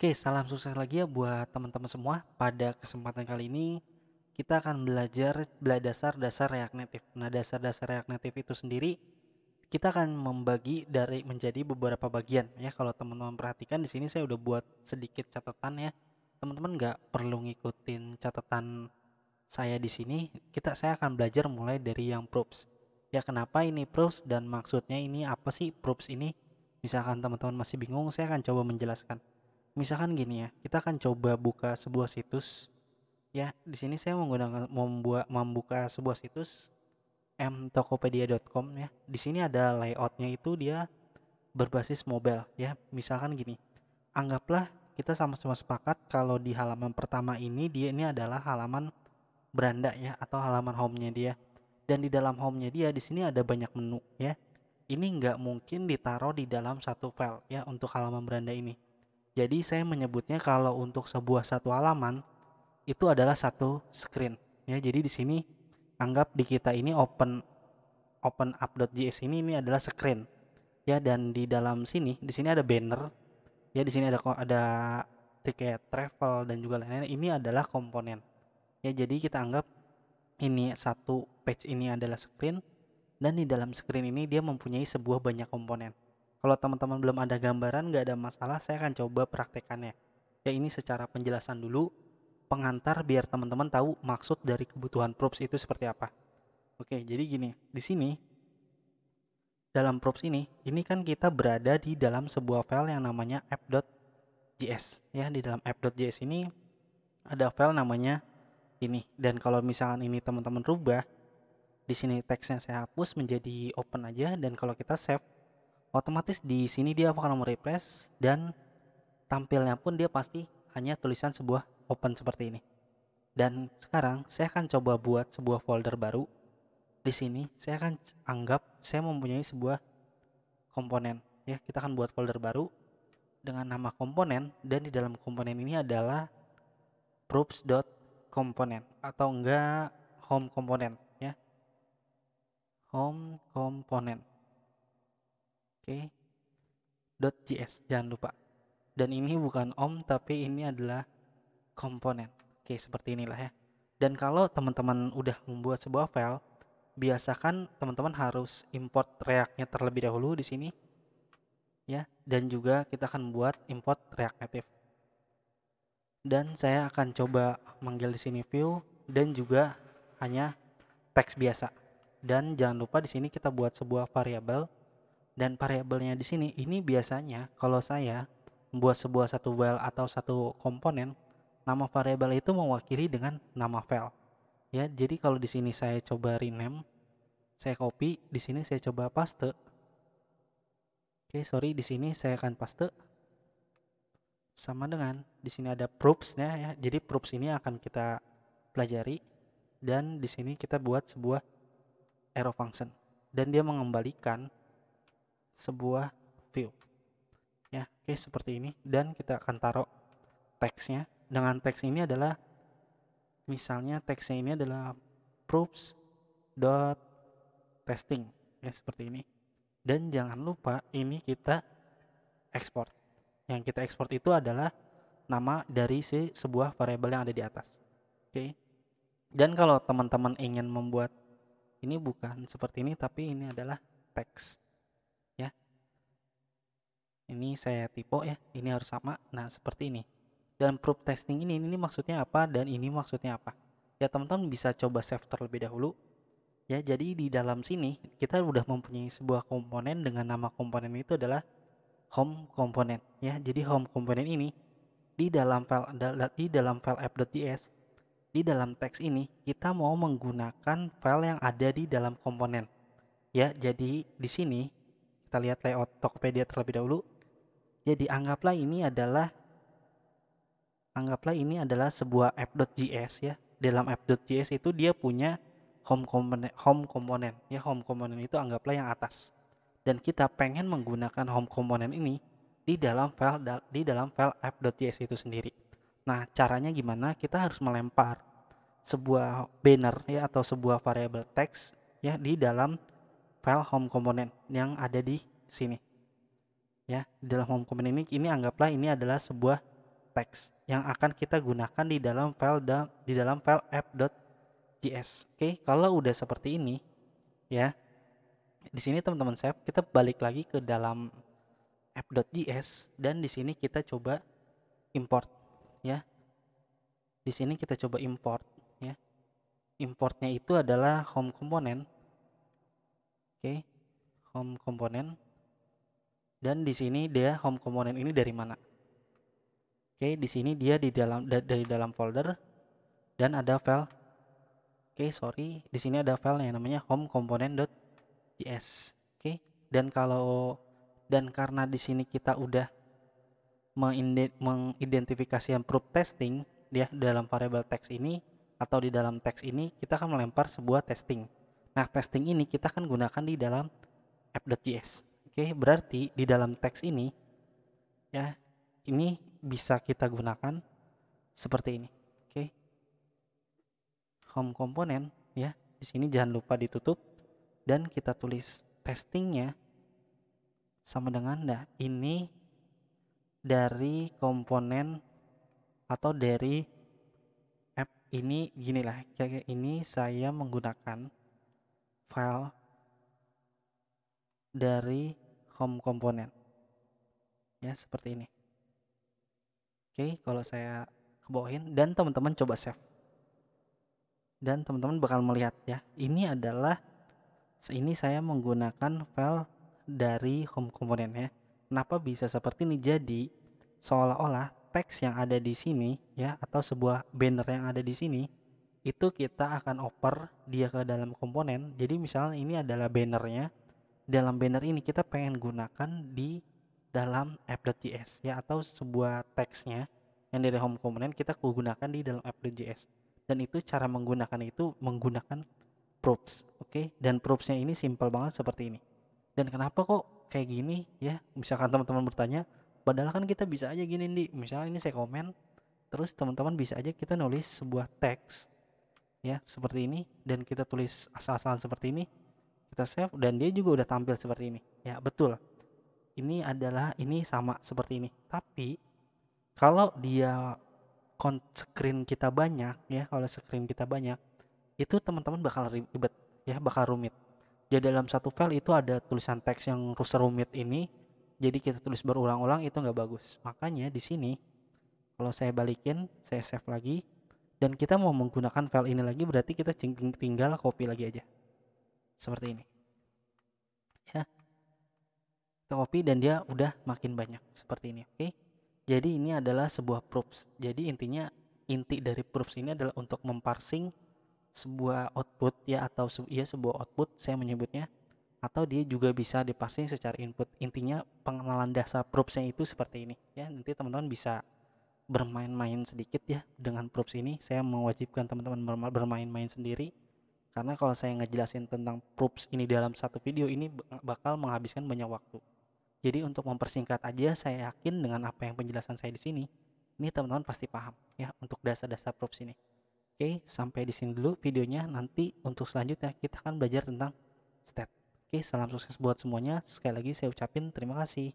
Oke, salam sukses lagi ya buat teman-teman semua. Pada kesempatan kali ini kita akan belajar dasar-dasar React Native. Nah, dasar-dasar React Native itu sendiri kita akan membagi dari menjadi beberapa bagian ya. Kalau teman-teman perhatikan di sini saya udah buat sedikit catatan ya. Teman-teman nggak perlu ngikutin catatan saya di sini. Saya akan belajar mulai dari yang proofs. Ya, kenapa ini proofs dan maksudnya ini apa sih proofs ini? Misalkan teman-teman masih bingung, saya akan coba menjelaskan. Misalkan gini ya, kita akan coba buka sebuah situs. Ya, di sini saya membuka sebuah situs mtokopedia.com ya. Di sini ada layoutnya itu dia berbasis mobile ya. Misalkan gini, anggaplah kita sama-sama sepakat kalau di halaman pertama ini adalah halaman beranda ya atau halaman home-nya dia. Dan di dalam home-nya dia di sini ada banyak menu ya. Ini nggak mungkin ditaruh di dalam satu file ya untuk halaman beranda ini. Jadi saya menyebutnya kalau untuk satu halaman itu adalah satu screen ya. Jadi di sini anggap di kita ini open up.js ini adalah screen ya, dan di sini ada banner ya, di sini ada tiket travel dan juga lain-lain. Ini adalah komponen ya. Jadi kita anggap ini satu page ini adalah screen, dan di dalam screen ini dia mempunyai sebuah banyak komponen. Kalau teman-teman belum ada gambaran nggak ada masalah, saya akan coba praktekannya. Ya, ini secara penjelasan dulu, pengantar biar teman-teman tahu maksud dari kebutuhan props itu seperti apa. Oke, jadi gini, di sini dalam props ini kan kita berada di dalam sebuah file yang namanya app.js. Ya, di dalam app.js ini ada file namanya ini. Dan kalau misalkan ini teman-teman rubah, di sini teksnya saya hapus menjadi open aja, dan kalau kita save, otomatis di sini dia akan merefresh dan tampilnya pun dia pasti hanya tulisan sebuah open seperti ini. Dan sekarang saya akan coba buat sebuah folder baru. Di sini saya akan anggap saya mempunyai sebuah komponen ya. Kita akan buat folder baru dengan nama komponen, dan di dalam komponen ini adalah props.component atau enggak home component ya. Home component. Oke, .js jangan lupa. Dan ini bukan om, tapi ini adalah komponen. Oke, seperti inilah ya. Dan kalau teman-teman udah membuat sebuah file, biasakan teman-teman harus import React-nya terlebih dahulu di sini ya, dan juga kita akan buat import React Native. Dan saya akan coba manggil di sini view dan juga hanya teks biasa. Dan jangan lupa di sini kita buat sebuah variabel, dan variabelnya di sini ini biasanya kalau saya membuat sebuah satu file atau satu komponen, nama variabel itu mewakili dengan nama file. Ya, jadi kalau di sini saya coba rename, saya copy, di sini saya coba paste. Oke, sorry, di sini saya akan paste sama dengan di sini ada proofs-nya ya. Jadi proofs ini akan kita pelajari, dan di sini kita buat sebuah arrow function dan dia mengembalikan sebuah view. Ya, oke, seperti ini, dan kita akan taruh teksnya. Dengan teks ini adalah misalnya teksnya ini adalah proofs dot testing ya, seperti ini. Dan jangan lupa ini kita ekspor. Yang kita ekspor itu adalah nama dari sebuah variabel yang ada di atas. Oke. Dan kalau teman-teman ingin membuat ini bukan seperti ini, tapi ini adalah teks ya. Ini saya tipe ya, ini harus sama. Nah, seperti ini. Dan proof testing ini maksudnya apa dan ini maksudnya apa. Ya, teman-teman bisa coba save terlebih dahulu. Ya, jadi di dalam sini kita udah mempunyai sebuah komponen dengan nama komponen itu adalah home component ya. Jadi home component ini di dalam file app.js, di dalam teks ini kita mau menggunakan file yang ada di dalam komponen. Ya, jadi di sini kita lihat layout Tokopedia terlebih dahulu. Jadi anggaplah ini adalah sebuah app.js ya. Dalam app.js itu dia punya home component ya. Home component itu anggaplah yang atas. Dan kita pengen menggunakan home component ini di dalam file app.js itu sendiri. Nah, caranya gimana? Kita harus melempar sebuah banner ya atau sebuah variabel teks ya di dalam file home component yang ada di sini. Ya, di dalam home component ini anggaplah ini adalah sebuah teks yang akan kita gunakan di dalam file app.js. Oke, kalau udah seperti ini ya, di sini teman-teman save, kita balik lagi ke dalam app.js dan di sini kita coba import ya. Di sini kita coba import ya. Importnya itu adalah home component. Oke, home component. Dan di sini dia home component ini dari mana? Oke, di sini dia dari dalam folder dan ada file. Oke, sorry, di sini ada file yang namanya home component.js. Oke, dan karena di sini kita udah mengidentifikasi proof testing ya dalam variable teks ini atau di dalam teks ini, kita akan melempar sebuah testing. Nah, testing ini kita akan gunakan di dalam app.js. Oke, berarti di dalam teks ini ya, ini bisa kita gunakan seperti ini. Oke. Home component ya. Di sini jangan lupa ditutup dan kita tulis testingnya sama dengan ini dari komponen atau dari app ini, ginilah kayak ini saya menggunakan file dari home component ya, seperti ini. Oke, kalau saya kebawahin dan teman-teman coba save dan teman-teman bakal melihat ya, ini saya menggunakan file dari home component ya. Kenapa bisa seperti ini? Jadi seolah-olah teks yang ada di sini ya, atau sebuah banner yang ada di sini itu kita akan oper dia ke dalam komponen. Jadi misalnya ini adalah bannernya. Dalam banner ini kita pengen gunakan di dalam app.js ya, atau sebuah teksnya yang dari home component kita gunakan di dalam app.js. Dan itu cara menggunakan itu menggunakan proofs. Oke, dan proofsnya ini simple banget seperti ini. Dan kenapa kok kayak gini ya? Misalkan teman-teman bertanya, padahal kan kita bisa aja gini nih. Misalnya ini saya komen, terus teman-teman bisa aja kita nulis sebuah teks ya seperti ini dan kita tulis asal-asalan seperti ini, kita save dan dia juga udah tampil seperti ini ya. Betul, ini sama seperti ini, tapi kalau dia screen kita banyak ya, kalau screen kita banyak itu teman-teman bakal ribet ya, bakal rumit. Jadi dalam satu file itu ada tulisan teks yang rumit ini, jadi kita tulis berulang-ulang itu nggak bagus. Makanya di sini kalau saya balikin, saya save lagi, dan kita mau menggunakan file ini lagi, berarti kita tinggal copy lagi aja seperti ini ya. Kita copy dan dia udah makin banyak seperti ini. Oke, jadi ini adalah sebuah proofs. Jadi inti dari proofs ini adalah untuk memparsing sebuah output ya, atau sebuah output saya menyebutnya, atau dia juga bisa diparsing secara input. Intinya pengenalan dasar proofsnya itu seperti ini ya. Nanti teman-teman bisa bermain-main sedikit ya dengan proofs ini. Saya mewajibkan teman-teman bermain-main sendiri, karena kalau saya ngejelasin tentang proofs ini dalam satu video ini bakal menghabiskan banyak waktu. Jadi untuk mempersingkat aja, saya yakin dengan apa yang penjelasan saya di sini, ini teman-teman pasti paham ya untuk dasar-dasar proofs ini. Oke, sampai di sini dulu videonya. Nanti untuk selanjutnya kita akan belajar tentang stat. Oke, salam sukses buat semuanya. Sekali lagi saya ucapin terima kasih.